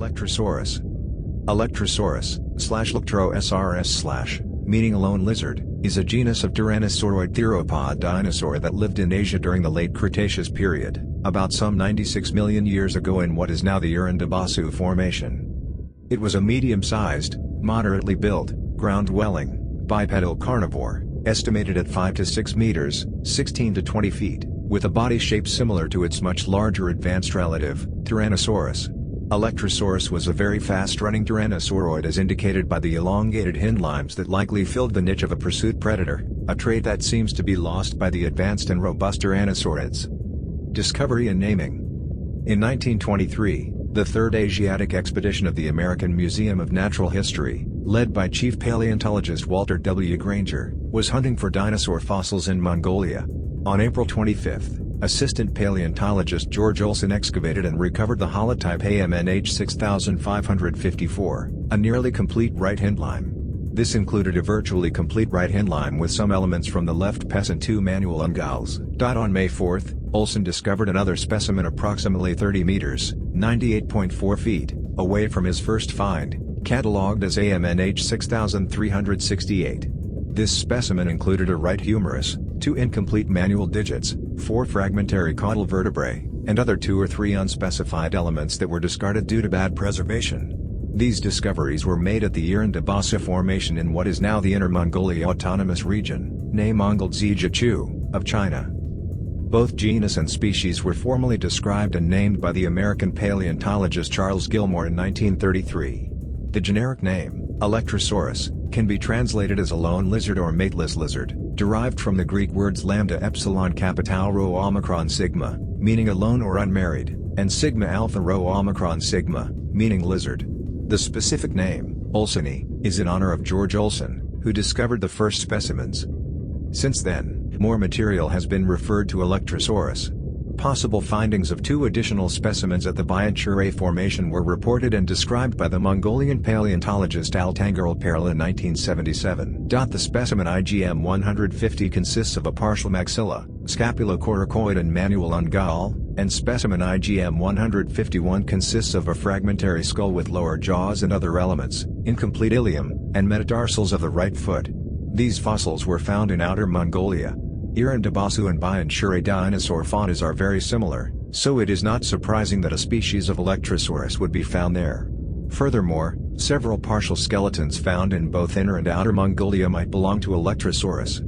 Electrosaurus. Electrosaurus/Electrosaurus/, meaning lone lizard, is a genus of tyrannosauroid theropod dinosaur that lived in Asia during the Late Cretaceous period, about some 96 million years ago in what is now the Iren Dabasu Formation. It was a medium-sized, moderately built, ground-dwelling, bipedal carnivore, estimated at 5 to 6 meters, 16 to 20 feet, with a body shape similar to its much larger advanced relative, Tyrannosaurus. Electrosaurus was a very fast-running tyrannosauroid as indicated by the elongated hindlimbs that likely filled the niche of a pursuit predator, a trait that seems to be lost by the advanced and robust tyrannosaurids. Discovery and naming. In 1923, the Third Asiatic Expedition of the American Museum of Natural History, led by Chief Paleontologist Walter W. Granger, was hunting for dinosaur fossils in Mongolia. On April 25, Assistant Paleontologist George Olson excavated and recovered the holotype AMNH 6554, a nearly complete right hindlimb. This included a virtually complete right hindlimb with some elements from the left pes and two manual ungulls. On May 4, Olson discovered another specimen approximately 30 meters, 98.4 feet, away from his first find, catalogued as AMNH 6368. This specimen included a right humerus, 2 incomplete manual digits, 4 fragmentary caudal vertebrae, and other 2 or 3 unspecified elements that were discarded due to bad preservation. These discoveries were made at the Iren Dabasu Formation in what is now the Inner Mongolia Autonomous Region, Mongol Zhejiang, of China. Both genus and species were formally described and named by the American paleontologist Charles Gilmore in 1933. The generic name, Electrosaurus, can be translated as a lone lizard or mateless lizard, derived from the Greek words lambda epsilon kappa tau rho omicron sigma, meaning alone or unmarried, and sigma alpha rho omicron sigma, meaning lizard. The specific name, olsoni, is in honor of George Olson, who discovered the first specimens. Since then, more material has been referred to Electrosaurus. Possible findings of 2 additional specimens at the Bianchuré Formation were reported and described by the Mongolian paleontologist Altangarl Perl in 1977. The specimen IGM 150 consists of a partial maxilla, scapulocoracoid and manual ungull, and specimen IGM 151 consists of a fragmentary skull with lower jaws and other elements, incomplete ilium, and metatarsals of the right foot. These fossils were found in Outer Mongolia. Iren Dabasu and Bianchuré dinosaur faunas are very similar, so it is not surprising that a species of Electrosaurus would be found there. Furthermore, several partial skeletons found in both Inner and Outer Mongolia might belong to Electrosaurus.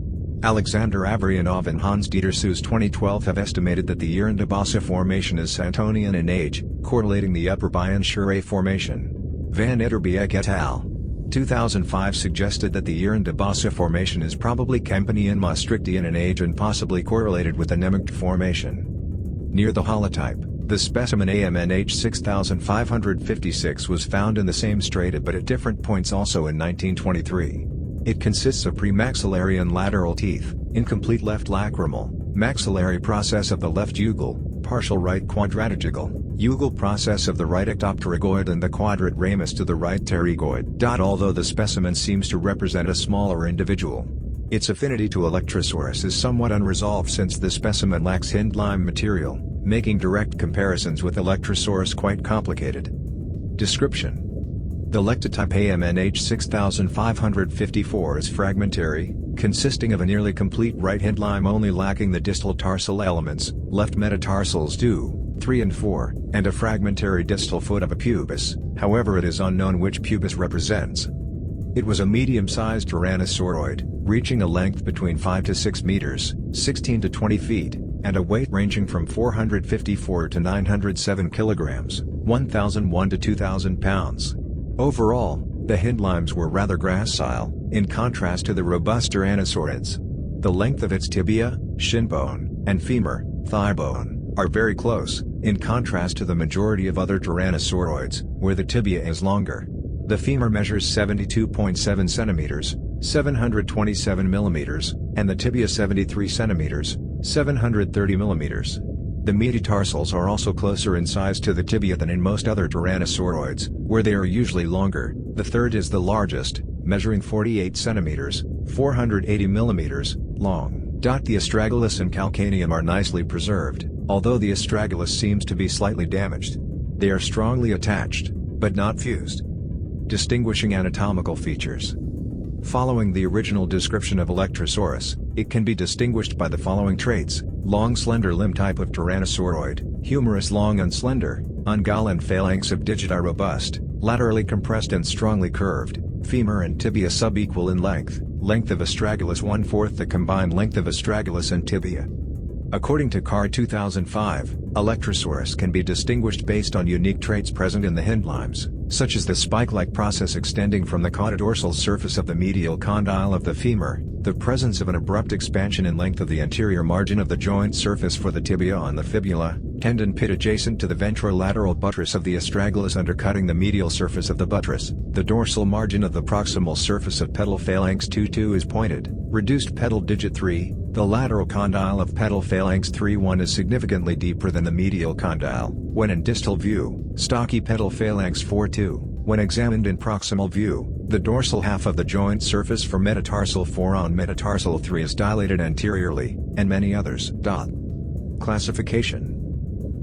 Alexander Avryanov and Hans-Dieter Suess 2012 have estimated that the Iren Dabasu Formation is Santonian in age, correlating the Upper Bianchuré Formation. Van Etterbeek et al. 2005 suggested that the Iren Dabasu Formation is probably Campanian Maastrichtian in age and possibly correlated with the Nugget Formation. Near the holotype, the specimen AMNH 6556 was found in the same strata but at different points also in 1923. It consists of premaxillary and lateral teeth, incomplete left lacrimal, maxillary process of the left ugal, partial right quadratigigal, ugal process of the right ectopterygoid and the quadrate ramus to the right pterygoid. Although the specimen seems to represent a smaller individual, its affinity to Electrosaurus is somewhat unresolved since the specimen lacks hindlimb material, making direct comparisons with Electrosaurus quite complicated. Description. The lectotype AMNH 6554 is fragmentary, consisting of a nearly complete right hindlimb only lacking the distal tarsal elements, left metatarsals 2, 3 and 4, and a fragmentary distal foot of a pubis, however it is unknown which pubis represents. It was a medium-sized tyrannosauroid, reaching a length between 5 to 6 meters, 16 to 20 feet, and a weight ranging from 454 to 907 kilograms, 1,001 to 2,000 pounds. Overall, the hindlimbs were rather gracile, in contrast to the robust tyrannosaurids. The length of its tibia, shin bone, and femur, thigh bone, are very close, in contrast to the majority of other tyrannosauroids, where the tibia is longer. The femur measures 72.7 centimeters, 727 millimeters, and the tibia 73 centimeters, 730 millimeters. The metatarsals are also closer in size to the tibia than in most other tyrannosauroids, where they are usually longer. The third is the largest, measuring 48 centimeters, 480 millimeters, long. The astragalus and calcaneum are nicely preserved, although the astragalus seems to be slightly damaged. They are strongly attached, but not fused. Distinguishing anatomical features. Following the original description of Electrosaurus, it can be distinguished by the following traits: long slender limb type of tyrannosauroid, humerus long and slender, ungul and phalanx of digiti robust, laterally compressed and strongly curved, femur and tibia subequal in length, length of astragalus 1/4 the combined length of astragalus and tibia. According to CAR 2005, Electrosaurus can be distinguished based on unique traits present in the hindlimbs, such as the spike-like process extending from the caudodorsal surface of the medial condyle of the femur, the presence of an abrupt expansion in length of the anterior margin of the joint surface for the tibia on the fibula, tendon pit adjacent to the ventrolateral buttress of the astragalus undercutting the medial surface of the buttress, the dorsal margin of the proximal surface of pedal phalanx 2-2 is pointed, reduced pedal digit 3, the lateral condyle of pedal phalanx 3-1 is significantly deeper than the medial condyle, when in distal view, stocky pedal phalanx 4-2, when examined in proximal view, the dorsal half of the joint surface for metatarsal 4 on metatarsal 3 is dilated anteriorly, and many others. Classification.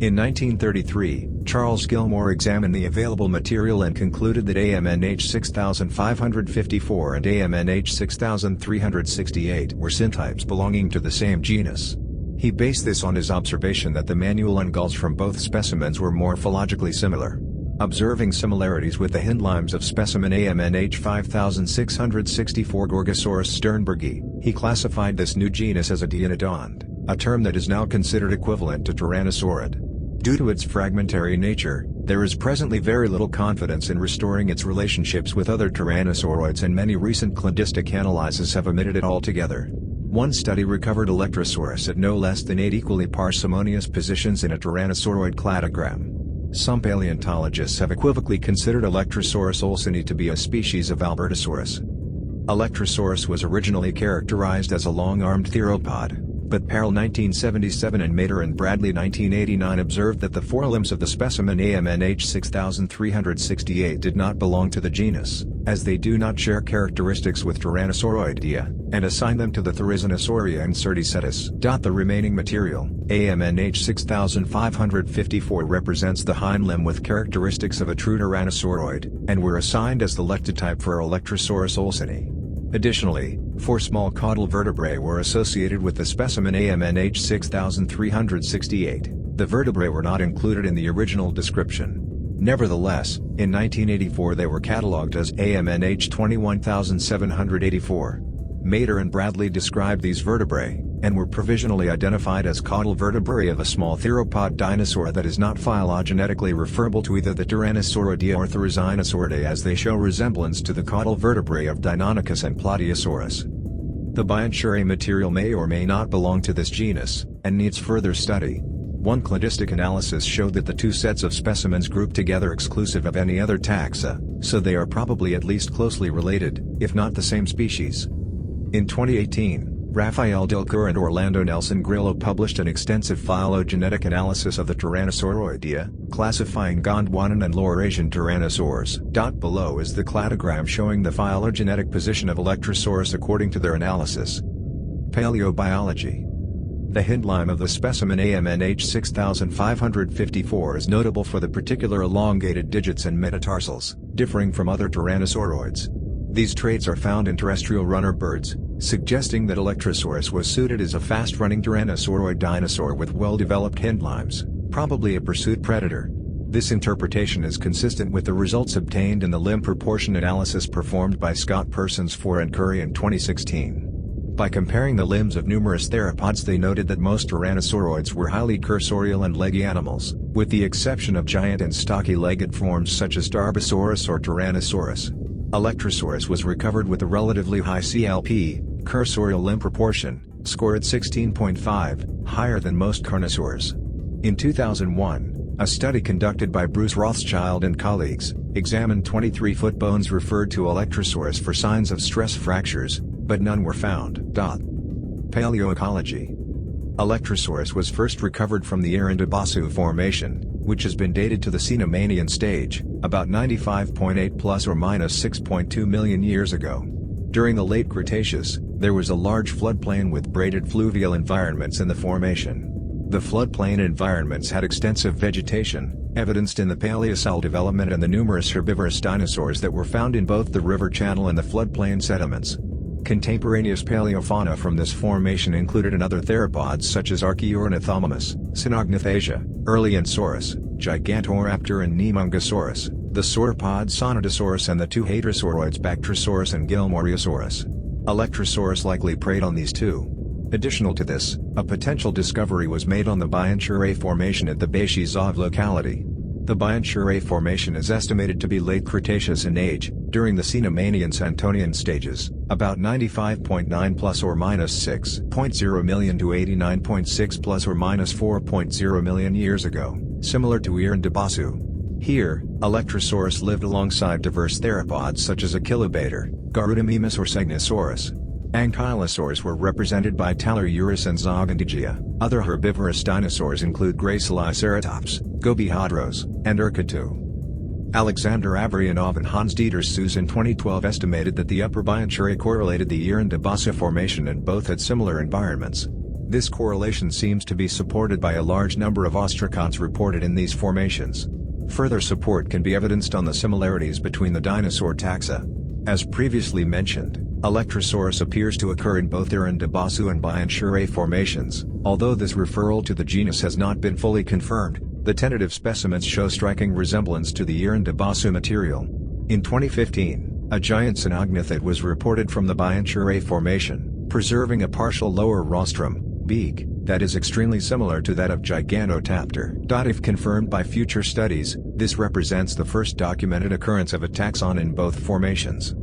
In 1933, Charles Gilmore examined the available material and concluded that AMNH 6554 and AMNH 6368 were syntypes belonging to the same genus. He based this on his observation that the manual ungulls from both specimens were morphologically similar. Observing similarities with the hindlimbs of specimen AMNH 5664 Gorgosaurus sternbergi, he classified this new genus as a Dienodont, a term that is now considered equivalent to Tyrannosaurid. Due to its fragmentary nature, there is presently very little confidence in restoring its relationships with other tyrannosauroids, and many recent cladistic analyses have omitted it altogether. One study recovered Electrosaurus at no less than 8 equally parsimonious positions in a tyrannosauroid cladogram. Some paleontologists have equivocally considered Electrosaurus olseni to be a species of Albertosaurus. Electrosaurus was originally characterized as a long-armed theropod, but Parrell 1977 and Mater and Bradley 1989 observed that the forelimbs of the specimen AMNH 6368 did not belong to the genus, as they do not share characteristics with Tyrannosauroidea, and assigned them to the Therizonasauria and Certicetus. The remaining material, AMNH 6554, represents the hind limb with characteristics of a true Tyrannosauroid, and were assigned as the lectotype for Electrosaurus olseni. Additionally, 4 small caudal vertebrae were associated with the specimen AMNH 6368. The vertebrae were not included in the original description. Nevertheless, in 1984 they were catalogued as AMNH 21784. Mater and Bradley described these vertebrae, and were provisionally identified as caudal vertebrae of a small theropod dinosaur that is not phylogenetically referable to either the Tyrannosauroidea or Therizinosauridae, as they show resemblance to the caudal vertebrae of Deinonychus and Plateosaurus. The bienchuri material may or may not belong to this genus, and needs further study. One cladistic analysis showed that the two sets of specimens grouped together exclusive of any other taxa, so they are probably at least closely related, if not the same species. In 2018, Raphael Dilker and Orlando Nelson Grillo published an extensive phylogenetic analysis of the Tyrannosauroidea, classifying Gondwanan and Lower Asian tyrannosaurs. Below is the cladogram showing the phylogenetic position of Electrosaurus according to their analysis. Paleobiology. The hindlimb of the specimen AMNH 6554 is notable for the particular elongated digits and metatarsals, differing from other tyrannosauroids. These traits are found in terrestrial runner birds, suggesting that Electrosaurus was suited as a fast-running tyrannosauroid dinosaur with well-developed hindlimbs, probably a pursuit predator. This interpretation is consistent with the results obtained in the limb proportion analysis performed by Scott Persons 4 and Curry in 2016. By comparing the limbs of numerous theropods, they noted that most tyrannosauroids were highly cursorial and leggy animals, with the exception of giant and stocky-legged forms such as Darbosaurus or Tyrannosaurus. Electrosaurus was recovered with a relatively high CLP, cursorial limb proportion, score at 16.5, higher than most carnosaurs. In 2001, a study conducted by Bruce Rothschild and colleagues, examined 23 foot bones referred to Electrosaurus for signs of stress fractures, but none were found. Paleoecology. Electrosaurus was first recovered from the Iren Dabasu Formation, which has been dated to the Cenomanian stage, about 95.8 plus or minus 6.2 million years ago. During the Late Cretaceous, there was a large floodplain with braided fluvial environments in the formation. The floodplain environments had extensive vegetation, evidenced in the Paleoecological development and the numerous herbivorous dinosaurs that were found in both the river channel and the floodplain sediments. Contemporaneous paleofauna from this formation included another theropods such as Archaeornithomimus, Cynognathacea, Erlionsaurus, Gigantoraptor and Nemungosaurus, the sauropod Sonatosaurus and the two hadrosauroids Bactrosaurus and Gilmoriosaurus. Electrosaurus likely preyed on these two. Additional to this, a potential discovery was made on the Bianchurae Formation at the Beishizov locality. The Bianchurae Formation is estimated to be late Cretaceous in age, during the Cenomanian-Santonian stages, about 95.9 plus or minus 6.0 million to 89.6 plus or minus 4.0 million years ago, similar to Iren Dabasu. Here, Electrosaurus lived alongside diverse theropods such as Achillobator, Garudamemus or Segnosaurus. Ankylosaurs were represented by Talururus and Zogondagia. Other herbivorous dinosaurs include Graciliceratops, Gobihadros, and Urkatu. Alexander Avrianov and Hans-Dieter Suess in 2012 estimated that the Upper Bianchurae correlated the Iren Dabasu Formation and both had similar environments. This correlation seems to be supported by a large number of ostracods reported in these formations. Further support can be evidenced on the similarities between the dinosaur taxa. As previously mentioned, Electrosaurus appears to occur in both Iren Dabasu and Bianchurae formations. Although this referral to the genus has not been fully confirmed, the tentative specimens show striking resemblance to the Iren Dabasu material. In 2015, a giant cynognathid was reported from the Bianchurae formation, preserving a partial lower rostrum, beak, that is extremely similar to that of Gigantopter. If confirmed by future studies, this represents the first documented occurrence of a taxon in both formations.